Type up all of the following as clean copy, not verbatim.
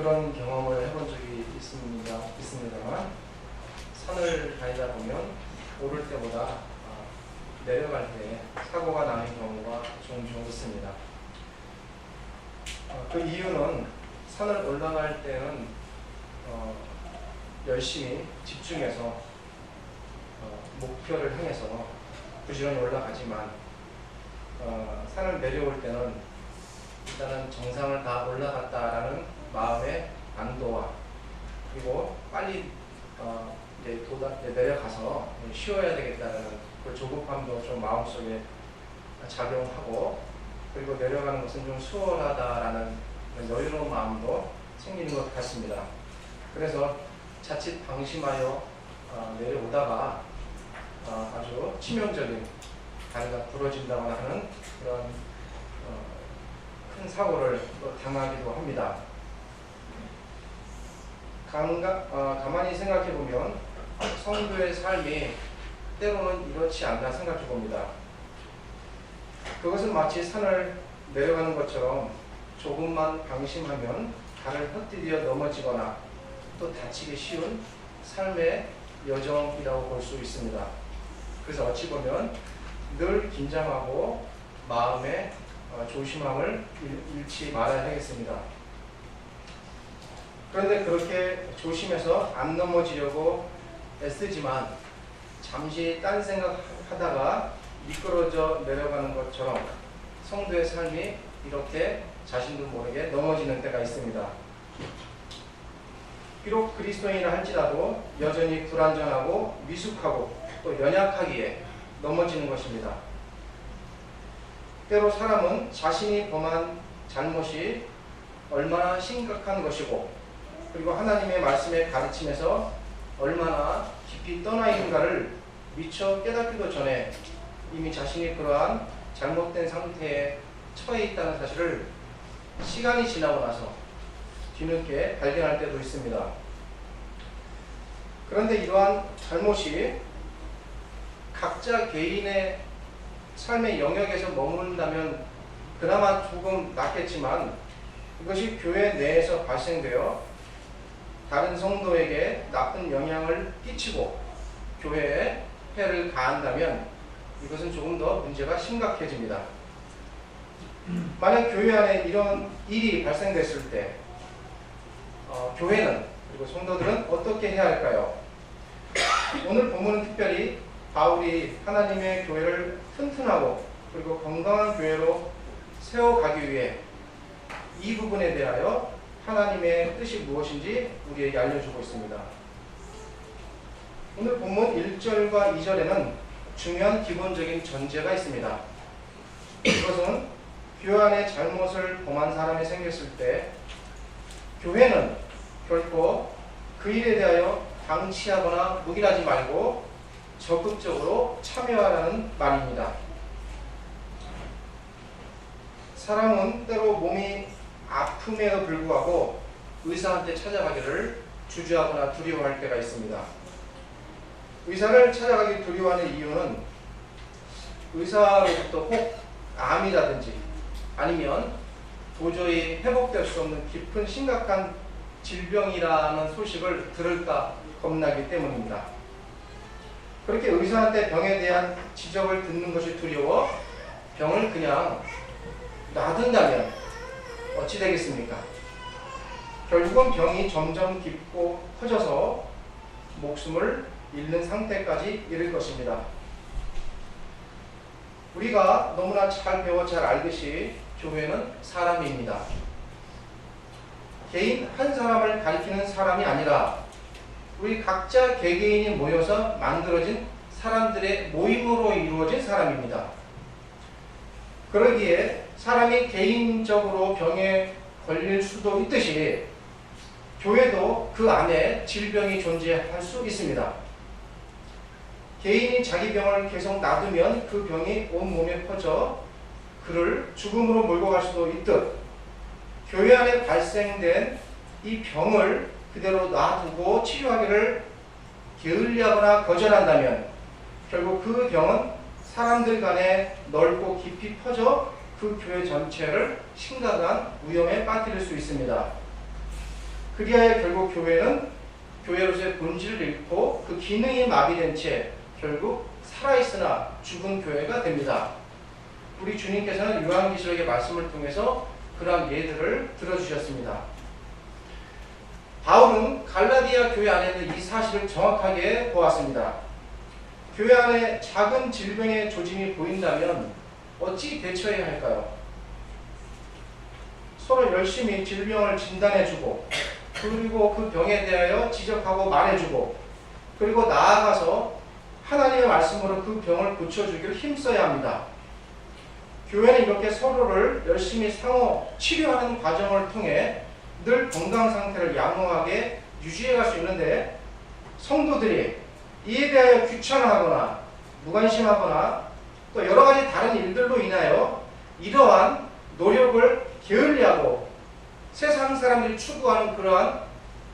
그런 경험을 해본 적이 있습니다만 산을 다니다 보면 오를 때보다 내려갈 때 사고가 나는 경우가 종종 있습니다. 그 이유는 산을 올라갈 때는 열심히 집중해서 목표를 향해서 부지런히 올라가지만 산을 내려올 때는 일단은 정상을 다 올라갔다라는 마음의 안도와 그리고 빨리 이제 내려가서 쉬어야 되겠다는 그 조급함도 좀 마음속에 작용하고 그리고 내려가는 것은 좀 수월하다라는 여유로운 마음도 생기는 것 같습니다. 그래서 자칫 방심하여 내려오다가 아주 치명적인 다리가 부러진다거나 하는 그런 큰 사고를 당하기도 합니다. 가만히 생각해 보면 성도의 삶이 때로는 이렇지 않나 생각해 봅니다. 그것은 마치 산을 내려가는 것처럼 조금만 방심하면 발을 헛디뎌 넘어지거나 또 다치기 쉬운 삶의 여정이라고 볼 수 있습니다. 그래서 어찌 보면 늘 긴장하고 마음의 조심함을 잃지 말아야 하겠습니다. 그런데 그렇게 조심해서 안 넘어지려고 애쓰지만 잠시 딴 생각하다가 미끄러져 내려가는 것처럼 성도의 삶이 이렇게 자신도 모르게 넘어지는 때가 있습니다. 비록 그리스도인이라 할지라도 여전히 불완전하고 미숙하고 또 연약하기에 넘어지는 것입니다. 때로 사람은 자신이 범한 잘못이 얼마나 심각한 것이고 그리고 하나님의 말씀의 가르침에서 얼마나 깊이 떠나 있는가를 미처 깨닫기도 전에 이미 자신이 그러한 잘못된 상태에 처해 있다는 사실을 시간이 지나고 나서 뒤늦게 발견할 때도 있습니다. 그런데 이러한 잘못이 각자 개인의 삶의 영역에서 머문다면 그나마 조금 낫겠지만 이것이 교회 내에서 발생되어 다른 성도에게 나쁜 영향을 끼치고 교회에 해를 가한다면 이것은 조금 더 문제가 심각해집니다. 만약 교회 안에 이런 일이 발생됐을 때 교회는 그리고 성도들은 어떻게 해야 할까요? 오늘 본문은 특별히 바울이 하나님의 교회를 튼튼하고 그리고 건강한 교회로 세워가기 위해 이 부분에 대하여 하나님의 뜻이 무엇인지 우리에게 알려주고 있습니다. 오늘 본문 1절과 2절에는 중요한 기본적인 전제가 있습니다. 그것은 교회 안에 잘못을 범한 사람이 생겼을 때 교회는 결코 그 일에 대하여 방치하거나 묵인하지 말고 적극적으로 참여하라는 말입니다. 사람은 때로 몸이 아픔에도 불구하고 의사한테 찾아가기를 주저하거나 두려워할 때가 있습니다. 의사를 찾아가기 두려워하는 이유는 의사로부터 혹 암이라든지 아니면 도저히 회복될 수 없는 깊은 심각한 질병이라는 소식을 들을까 겁나기 때문입니다. 그렇게 의사한테 병에 대한 지적을 듣는 것이 두려워 병을 그냥 놔둔다면 어찌 되겠습니까? 결국은 병이 점점 깊고 커져서 목숨을 잃는 상태까지 이를 것입니다. 우리가 너무나 잘 배워 잘 알듯이 교회는 사람입니다. 개인 한 사람을 가리키는 사람이 아니라 우리 각자 개개인이 모여서 만들어진 사람들의 모임으로 이루어진 사람입니다. 그러기에 사람이 개인적으로 병에 걸릴 수도 있듯이 교회도 그 안에 질병이 존재할 수 있습니다. 개인이 자기 병을 계속 놔두면 그 병이 온몸에 퍼져 그를 죽음으로 몰고 갈 수도 있듯 교회 안에 발생된 이 병을 그대로 놔두고 치료하기를 게을리하거나 거절한다면 결국 그 병은 사람들 간에 넓고 깊이 퍼져 그 교회 전체를 심각한 위험에 빠뜨릴 수 있습니다. 그리하여 결국 교회로서의 본질을 잃고 그 기능이 마비된 채 결국 살아있으나 죽은 교회가 됩니다. 우리 주님께서는 요한계시록의 말씀을 통해서 그러한 예들을 들어주셨습니다. 바울은 갈라디아 교회 안에 있는 이 사실을 정확하게 보았습니다. 교회 안에 작은 질병의 조짐이 보인다면 어찌 대처해야 할까요? 서로 열심히 질병을 진단해주고 그리고 그 병에 대하여 지적하고 말해주고 그리고 나아가서 하나님의 말씀으로 그 병을 고쳐주기를 힘써야 합니다. 교회는 이렇게 서로를 열심히 상호 치료하는 과정을 통해 늘 건강 상태를 양호하게 유지해 갈 수 있는데 성도들이 이에 대하여 귀찮아하거나 무관심하거나 또 여러 가지 다른 일들로 인하여 이러한 노력을 게을리하고 세상 사람들이 추구하는 그러한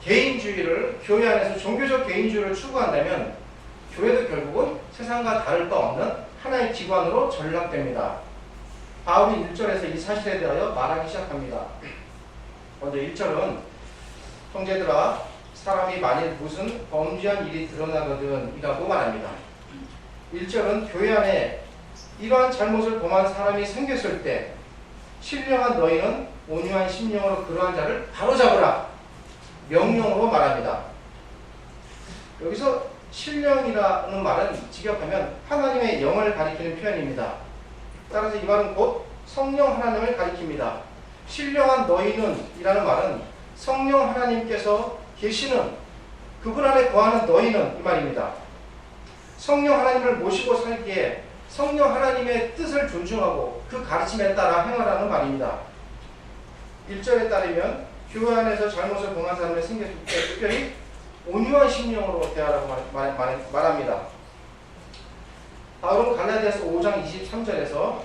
개인주의를 교회 안에서 종교적 개인주의를 추구한다면 교회도 결국은 세상과 다를 바 없는 하나의 기관으로 전락됩니다. 바울이 1절에서 이 사실에 대하여 말하기 시작합니다. 먼저 1절은 형제들아 사람이 만일 무슨 범죄한 일이 드러나거든 이라고 말합니다. 1절은 교회 안에 이러한 잘못을 범한 사람이 생겼을 때 신령한 너희는 온유한 심령으로 그러한 자를 바로잡으라 명령으로 말합니다. 여기서 신령이라는 말은 직역하면 하나님의 영을 가리키는 표현입니다. 따라서 이 말은 곧 성령 하나님을 가리킵니다. 신령한 너희는 이라는 말은 성령 하나님께서 계시는 그분 안에 거하는 너희는 이 말입니다. 성령 하나님을 모시고 살기에 성령 하나님의 뜻을 존중하고 그 가르침에 따라 행하라는 말입니다. 1절에 따르면 교회 안에서 잘못을 범한 사람이 생겼을 때 특별히 온유한 심령으로 대하라고 말합니다. 바울은 갈라디아서 5장 23절에서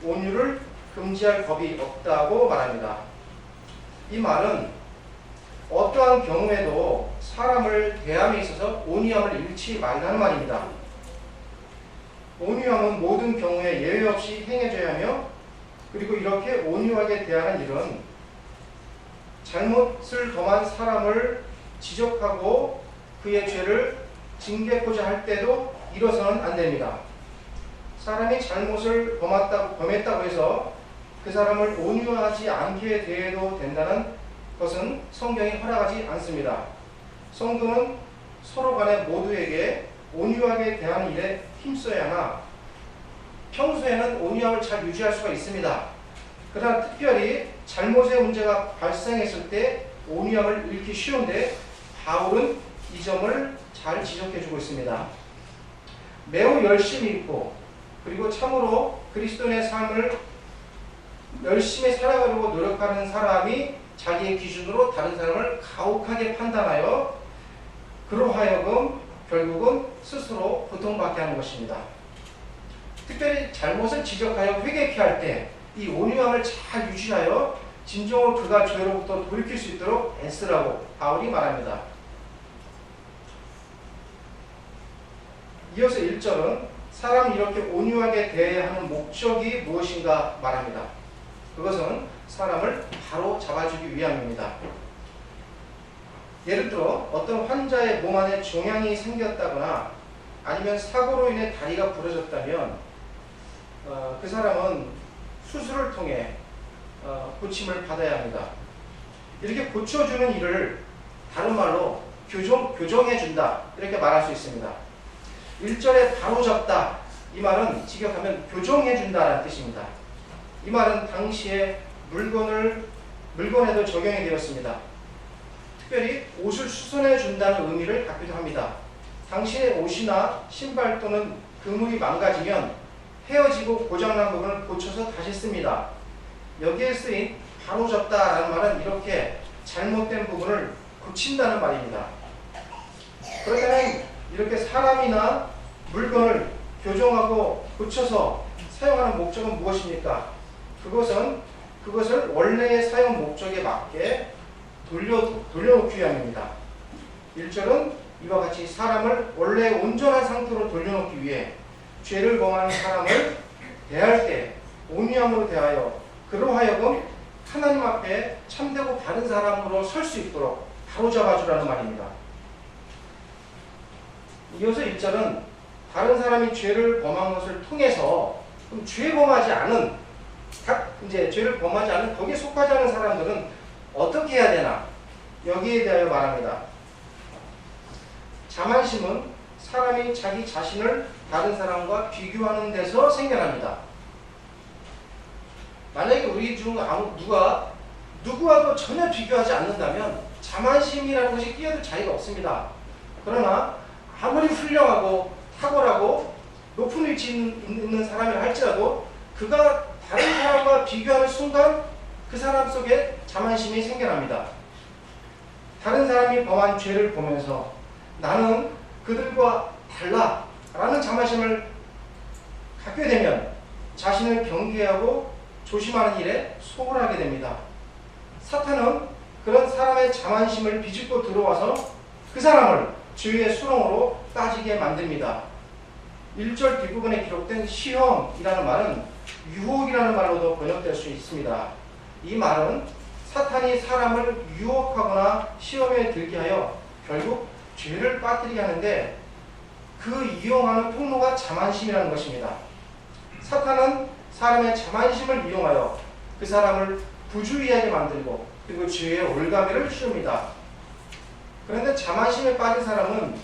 온유를 금지할 법이 없다고 말합니다. 이 말은 어떠한 경우에도 사람을 대함에 있어서 온유함을 잃지 말라는 말입니다. 온유함은 모든 경우에 예외 없이 행해져야 하며 그리고 이렇게 온유하게 대하는 일은 잘못을 범한 사람을 지적하고 그의 죄를 징계하고자 할 때도 이뤄서는 안 됩니다. 사람이 잘못을 범했다고 해서 그 사람을 온유하지 않게 대해도 된다는 것은 성경이 허락하지 않습니다. 성도는 서로 간에 모두에게 온유하게 대하는 일에 힘써야 하나 평소에는 온유함을 잘 유지할 수가 있습니다. 그러나 특별히 잘못의 문제가 발생했을 때 온유함을 잃기 쉬운데 바울은 이 점을 잘 지적해주고 있습니다. 매우 열심히 있고 그리고 참으로 그리스도인의 삶을 열심히 살아가려고 노력하는 사람이 자기의 기준으로 다른 사람을 가혹하게 판단하여 그로 하여금 결국은 스스로 고통받게 하는 것입니다. 특별히 잘못을 지적하여 회개케 할 때 이 온유함을 잘 유지하여 진정으로 그가 죄로부터 돌이킬 수 있도록 애쓰라고 바울이 말합니다. 이어서 1절은 사람이 이렇게 온유하게 대해야 하는 목적이 무엇인가 말합니다. 그것은 사람을 바로 잡아주기 위함입니다. 예를 들어 어떤 환자의 몸 안에 종양이 생겼다거나 아니면 사고로 인해 다리가 부러졌다면 그 사람은 수술을 통해 고침을 받아야 합니다. 이렇게 고쳐주는 일을 다른 말로 교정해준다 이렇게 말할 수 있습니다. 1절에 바로잡다 이 말은 직역하면 교정해준다는 뜻입니다. 이 말은 당시에 물건에도 적용이 되었습니다. 특별히 옷을 수선해준다는 의미를 갖기도 합니다. 당신의 옷이나 신발 또는 그물이 망가지면 헤어지고 고장난 부분을 고쳐서 다시 씁니다. 여기에 쓰인 바로잡다라는 말은 이렇게 잘못된 부분을 고친다는 말입니다. 그렇다면 이렇게 사람이나 물건을 교정하고 고쳐서 사용하는 목적은 무엇입니까? 그것을 원래의 사용 목적에 맞게 돌려놓기 위함입니다. 1절은 이와 같이 사람을 원래 온전한 상태로 돌려놓기 위해 죄를 범한 사람을 대할 때 온유함으로 대하여 그로 하여금 하나님 앞에 참되고 바른 사람으로 설 수 있도록 바로잡아주라는 말입니다. 이어서 1절은 다른 사람이 죄를 범한 것을 통해서 죄 범하지 않은 죄를 범하지 않은 거기에 속하지 않은 사람들은 어떻게 해야 되나 여기에 대하여 말합니다. 자만심은 사람이 자기 자신을 다른 사람과 비교하는 데서 생겨납니다. 만약에 우리 중 누구와도 전혀 비교하지 않는다면 자만심이라는 것이 끼어들 자리가 없습니다. 그러나 아무리 훌륭하고 탁월하고 높은 위치에 있는 사람이라 할지라도 그가 다른 사람과 비교하는 순간 그 사람 속에 자만심이 생겨납니다. 다른 사람이 범한 죄를 보면서 나는 그들과 달라 라는 자만심을 갖게 되면 자신을 경계하고 조심하는 일에 소홀하게 됩니다. 사탄은 그런 사람의 자만심을 비집고 들어와서 그 사람을 죄의 수렁으로 빠지게 만듭니다. 1절 뒷부분에 기록된 시험이라는 말은 유혹이라는 말로도 번역될 수 있습니다. 이 말은 사탄이 사람을 유혹하거나 시험에 들게 하여 결국 죄를 빠뜨리게 하는데 그 이용하는 통로가 자만심이라는 것입니다. 사탄은 사람의 자만심을 이용하여 그 사람을 부주의하게 만들고 그리고 죄의 올가미를 씌웁니다. 그런데 자만심에 빠진 사람은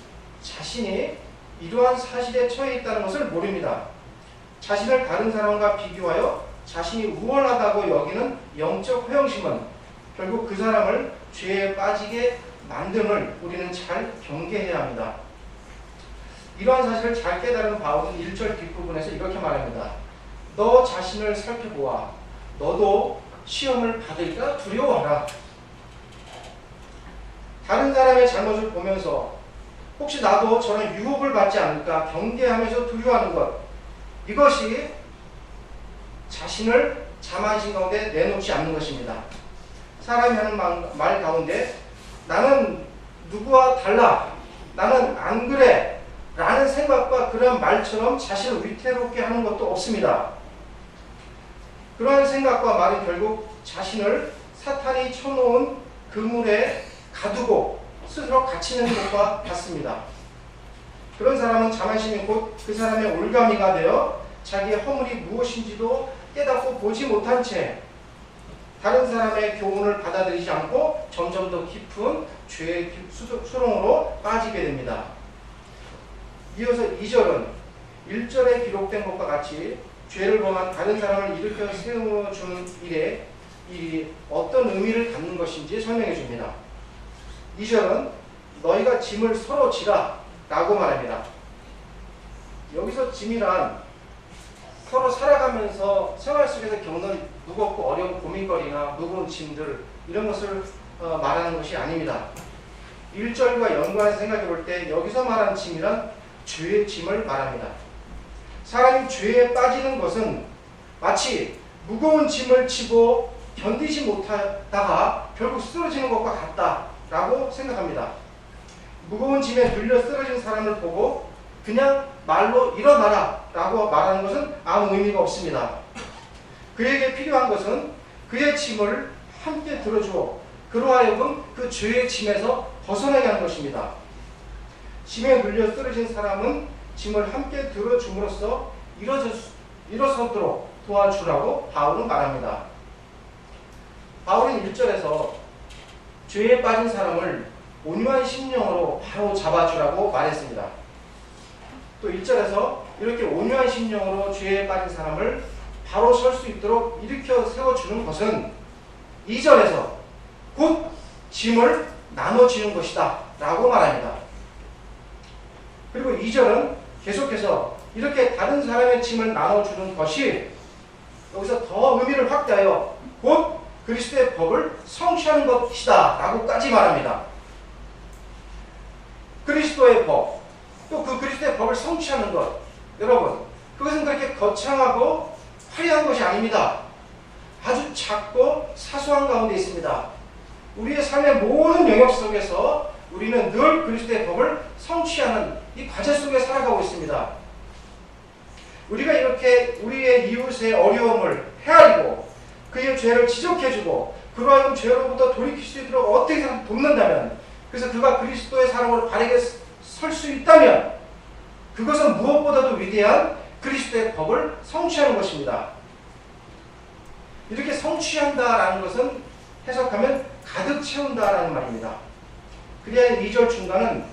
자신이 이러한 사실에 처해 있다는 것을 모릅니다. 자신을 다른 사람과 비교하여 자신이 우월하다고 여기는 영적 허영심은 결국 그 사람을 죄에 빠지게 만듦을 우리는 잘 경계해야 합니다. 이러한 사실을 잘 깨달은 바울은 1절 뒷부분에서 이렇게 말합니다. 너 자신을 살펴보아 너도 시험을 받을까 두려워하라. 다른 사람의 잘못을 보면서 혹시 나도 저런 유혹을 받지 않을까 경계하면서 두려워하는 것, 이것이 자신을 자만심 가운데 내놓지 않는 것입니다. 사람이 하는 말 가운데 나는 누구와 달라, 나는 안 그래 라는 생각과 그런 말처럼 자신을 위태롭게 하는 것도 없습니다. 그러한 생각과 말은 결국 자신을 사탄이 쳐놓은 그물에 가두고 스스로 갇히는 것과 같습니다. 그런 사람은 자만심이 곧 그 사람의 올가미가 되어 자기의 허물이 무엇인지도 깨닫고 보지 못한 채 다른 사람의 교훈을 받아들이지 않고 점점 더 깊은 죄의 수렁으로 빠지게 됩니다. 이어서 2절은 1절에 기록된 것과 같이 죄를 범한 다른 사람을 일으켜 세워주는 일이 어떤 의미를 갖는 것인지 설명해 줍니다. 2절은 너희가 짐을 서로 지라 라고 말합니다. 여기서 짐이란 서로 살아가면서 생활 속에서 겪는 무겁고 어려운 고민거리나 무거운 짐들 이런 것을 말하는 것이 아닙니다. 1절과 연관해서 생각해 볼 때 여기서 말하는 짐이란 죄의 짐을 말합니다. 사람이 죄에 빠지는 것은 마치 무거운 짐을 지고 견디지 못하다가 결국 쓰러지는 것과 같다라고 생각합니다. 무거운 짐에 눌려 쓰러진 사람을 보고 그냥 말로 일어나라 라고 말하는 것은 아무 의미가 없습니다. 그에게 필요한 것은 그의 짐을 함께 들어주어 그로 하여금 그 죄의 짐에서 벗어나게 하는 것입니다. 짐에 눌려 쓰러진 사람은 짐을 함께 들어줌으로써 일어서도록 도와주라고 바울은 말합니다. 바울은 1절에서 죄에 빠진 사람을 온유한 심령으로 바로 잡아주라고 말했습니다. 또 1절에서 이렇게 온유한 심령으로 죄에 빠진 사람을 바로 설 수 있도록 일으켜 세워주는 것은 2절에서 곧 짐을 나눠주는 것이다 라고 말합니다. 그리고 2절은 계속해서 이렇게 다른 사람의 짐을 나눠주는 것이 여기서 더 의미를 확대하여 곧 그리스도의 법을 성취하는 것이다 라고까지 말합니다. 그리스도의 법, 또 그 그리스도의 법을 성취하는 것, 여러분 그것은 그렇게 거창하고 화려한 것이 아닙니다. 아주 작고 사소한 가운데 있습니다. 우리의 삶의 모든 영역 속에서 우리는 늘 그리스도의 법을 성취하는 이 과제 속에 살아가고 있습니다. 우리가 이렇게 우리의 이웃의 어려움을 헤아리고 그의 죄를 지적해주고 그로 하여금 죄로부터 돌이킬 수 있도록 어떻게 돕는다면, 그래서 그가 그리스도의 사랑으로 바르게 설 수 있다면 그것은 무엇보다도 위대한 그리스도의 법을 성취하는 것입니다. 이렇게 성취한다라는 것은 해석하면 가득 채운다라는 말입니다. 그래야 2절 중간은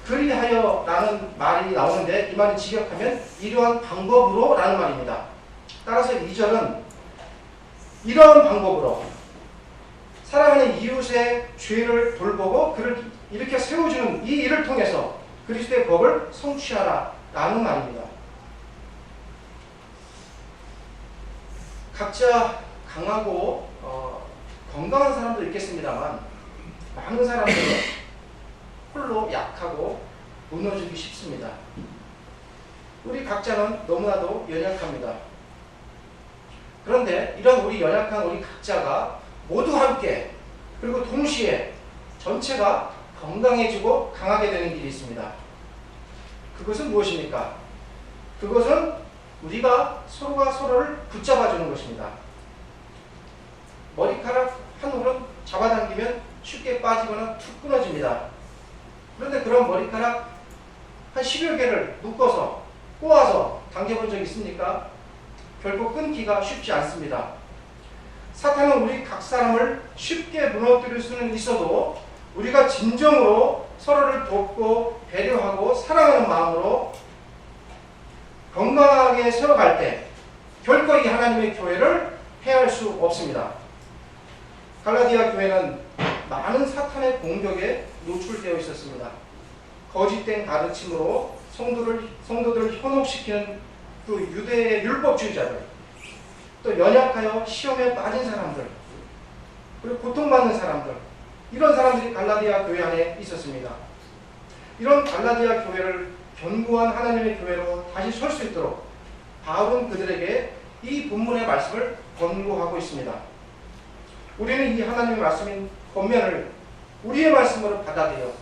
그리하여라는 말이 나오는데, 이 말이 직역하면 이러한 방법으로 라는 말입니다. 따라서 2절은 이러한 방법으로 사랑하는 이웃의 죄를 돌보고 그를 일으켜 세워주는 이 일을 통해서 그리스도의 법을 성취하라 라는 말입니다. 각자 강하고 건강한 사람도 있겠습니다만, 많은 사람들은 홀로 약하고 무너지기 쉽습니다. 우리 각자는 너무나도 연약합니다. 그런데 이런 우리 연약한 우리 각자가 모두 함께, 그리고 동시에 전체가 건강해지고 강하게 되는 길이 있습니다. 그것은 무엇입니까? 그것은 우리가 서로가 서로를 붙잡아주는 것입니다. 머리카락 한 올은 잡아당기면 쉽게 빠지거나 툭 끊어집니다. 그런데 그런 머리카락 한 10여 개를 묶어서 꼬아서 당겨본 적 있습니까? 결코 끊기가 쉽지 않습니다. 사탄은 우리 각 사람을 쉽게 무너뜨릴 수는 있어도 우리가 진정으로 서로를 돕고 배려하고 사랑하는 마음으로 건강하게 세워갈 때 결코 이 하나님의 교회를 해할 수 없습니다. 갈라디아 교회는 많은 사탄의 공격에 노출되어 있었습니다. 거짓된 가르침으로 성도들을 현혹시키는 그 유대의 율법주의자들, 또 연약하여 시험에 빠진 사람들, 그리고 고통받는 사람들, 이런 사람들이 갈라디아 교회 안에 있었습니다. 이런 갈라디아 교회를 견고한 하나님의 교회로 다시 설 수 있도록 바울은 그들에게 이 본문의 말씀을 권고하고 있습니다. 우리는 이 하나님의 말씀인 권면을 우리의 말씀으로 받아들여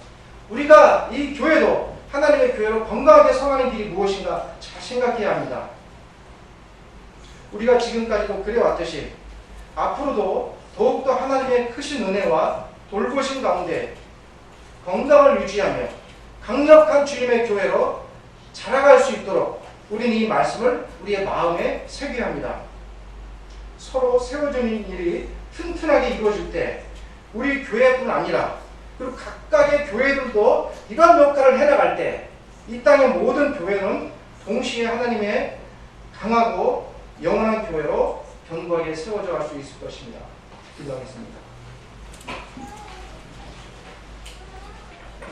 우리가 이 교회도 하나님의 교회로 건강하게 서가는 길이 무엇인가 잘 생각해야 합니다. 우리가 지금까지도 그래왔듯이 앞으로도 더욱더 하나님의 크신 은혜와 돌보신 가운데 건강을 유지하며 강력한 주님의 교회로 자라갈 수 있도록 우리는 이 말씀을 우리의 마음에 새겨야 합니다. 서로 세워주는 일이 튼튼하게 이루어질 때 우리 교회뿐 아니라 그리고 각각의 교회들도 이런 역할을 해나갈 때 이 땅의 모든 교회는 동시에 하나님의 강하고 영원한 교회로 견고하게 세워져 갈 수 있을 것입니다. 기도하겠습니다.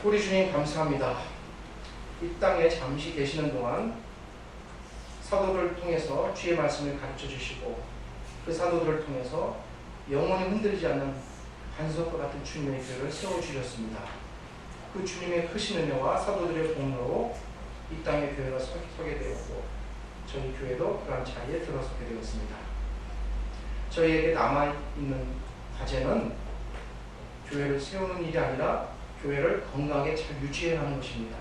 우리 주님 감사합니다. 이 땅에 잠시 계시는 동안 사도들을 통해서 주의 말씀을 가르쳐 주시고 그 사도들을 통해서 영원히 흔들리지 않는 반석과 같은 주님의 교회를 세워주셨습니다. 그 주님의 크신 은혜와 사도들의 공로로 이 땅의 교회가 서게 되었고 저희 교회도 그러한 자리에 들어서게 되었습니다. 저희에게 남아있는 과제는 교회를 세우는 일이 아니라 교회를 건강하게 잘 유지해야 하는 것입니다.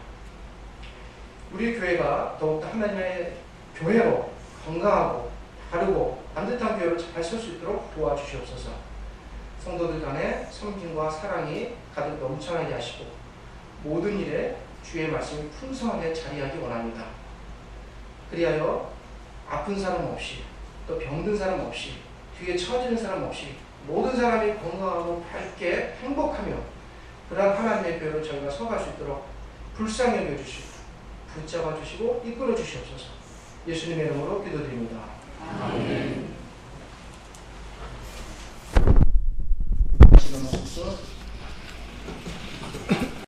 우리 교회가 더욱더 하나님의 교회로 건강하고 바르고 반듯한 교회로 잘 설 수 있도록 도와주시옵소서. 성도들 간의 섬김과 사랑이 가득 넘쳐나게 하시고 모든 일에 주의 말씀이 풍성하게 자리하기 원합니다. 그리하여 아픈 사람 없이 또 병든 사람 없이 뒤에 처지는 사람 없이 모든 사람이 건강하고 밝게 행복하며 그러한 하나님의 교회로 저희가 서갈 수 있도록 불쌍히 여겨주시고 붙잡아 주시고 이끌어 주시옵소서. 예수님의 이름으로 기도드립니다. 아멘.